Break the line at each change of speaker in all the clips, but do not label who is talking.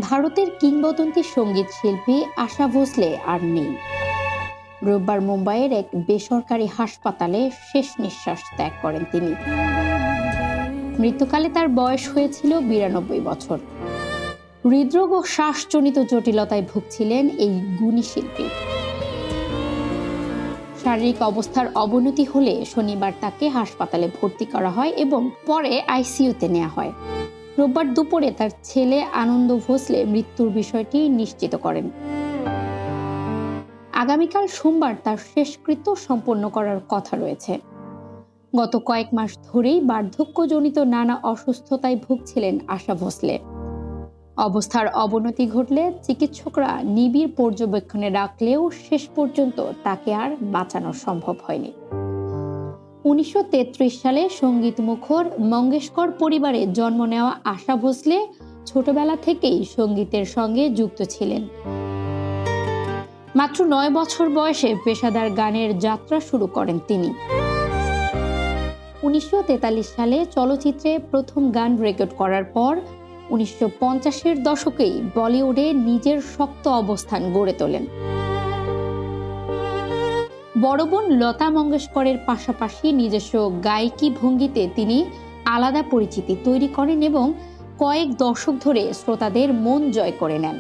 ভারতের কিংবদন্তি সঙ্গীত শিল্পী আশা ভোসলে আর নেই। রোববার মুম্বাইয়ের এক বেসরকারি হাসপাতালে শেষ নিঃশ্বাস ত্যাগ করেন তিনি। মৃত্যুকালে তার বয়স হয়েছিল 92 বছর। হৃদরোগ ও শ্বাসজনিত জটিলতায় ভুগছিলেন এই গুণী শিল্পী। শারীরিক অবস্থার অবনতি হলে শনিবার তাকে হাসপাতালে ভর্তি করা হয় এবং পরে আইসিইউতে নেওয়া হয়। রোববার দুপুরে তার ছেলে আনন্দ ভোসলে মৃত্যুর বিষয়টি নিশ্চিত করেন। আগামীকাল সোমবার তার শেষকৃত্য সম্পন্ন করার কথা রয়েছে। গত কয়েক মাস ধরেই বার্ধক্যজনিত নানা অসুস্থতায় ভুগছিলেন আশা ভোসলে। অবস্থার অবনতি ঘটলে চিকিৎসকরা নিবিড় পর্যবেক্ষণে রাখলেও শেষ পর্যন্ত তাকে আর বাঁচানো সম্ভব হয়নি। 1933 সালে সঙ্গীতমুখর মঙ্গেশকর পরিবারে জন্ম নেওয়া আশা ভোসলে ছোটবেলা থেকেই সঙ্গীতের সঙ্গে যুক্ত ছিলেন। মাত্র 9 বছর বয়সে পেশাদার গানের যাত্রা শুরু করেন তিনি। 1943 সালে চলচ্চিত্রে প্রথম গান রেকর্ড করার পর 1950-এর দশকেই বলিউডে নিজের শক্ত অবস্থান গড়ে তোলেন। বড় বোন লতা মঙ্গেশকরের পাশাপাশি নিজস্ব গায়কী ভঙ্গিতে তিনি আলাদা পরিচিতি তৈরি করেন এবং কয়েক দশক ধরে শ্রোতাদের মন জয় করে নেন।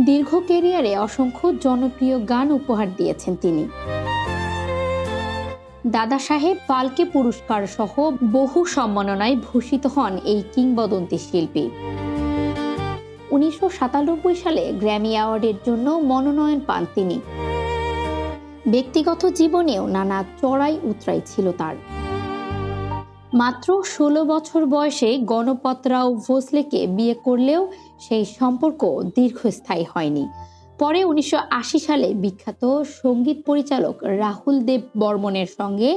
দীর্ঘ ক্যারিয়ারে অসংখ্য জনপ্রিয় গান উপহার দিয়েছেন তিনি। দাদা সাহেব ফালকে পুরস্কার সহ বহু সম্মাননায় ভূষিত হন এই কিংবদন্তি শিল্পী। 1997 সালে গ্র্যামি অ্যাওয়ার্ডের জন্য মনোনয়ন পান তিনি। ব্যক্তিগত জীবনেও নানা চড়াই উতরাই ছিল তার। মাত্র 16 বছর বয়সে গণপতরাও ভোসলেকে বিয়ে করলেও সেই সম্পর্ক দীর্ঘস্থায়ী হয়নি। পরে 1980 সালে বিখ্যাত সঙ্গীত পরিচালক রাহুল দেব বর্মনের সঙ্গে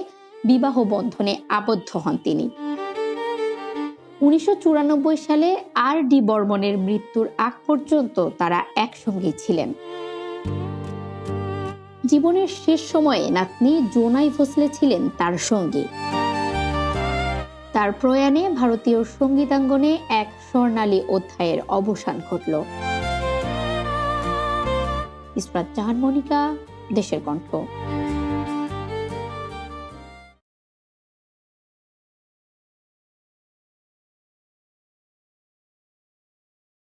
বিবাহ বন্ধনে আবদ্ধ হন তিনি। 1994 সালে আর ডি বর্মনের মৃত্যুর আগ পর্যন্ত তারা একসঙ্গেই ছিলেন। জীবনের শেষ সময়ে নাতনি জোনাই ভোসলে ছিলেন তার সঙ্গী। তার প্রয়াণে ভারতীয় সঙ্গীতাঙ্গনে এক স্বর্ণালী অধ্যায়ের অবসান ঘটল। ইসরাত জাহান মনিকা, দেশের কণ্ঠ।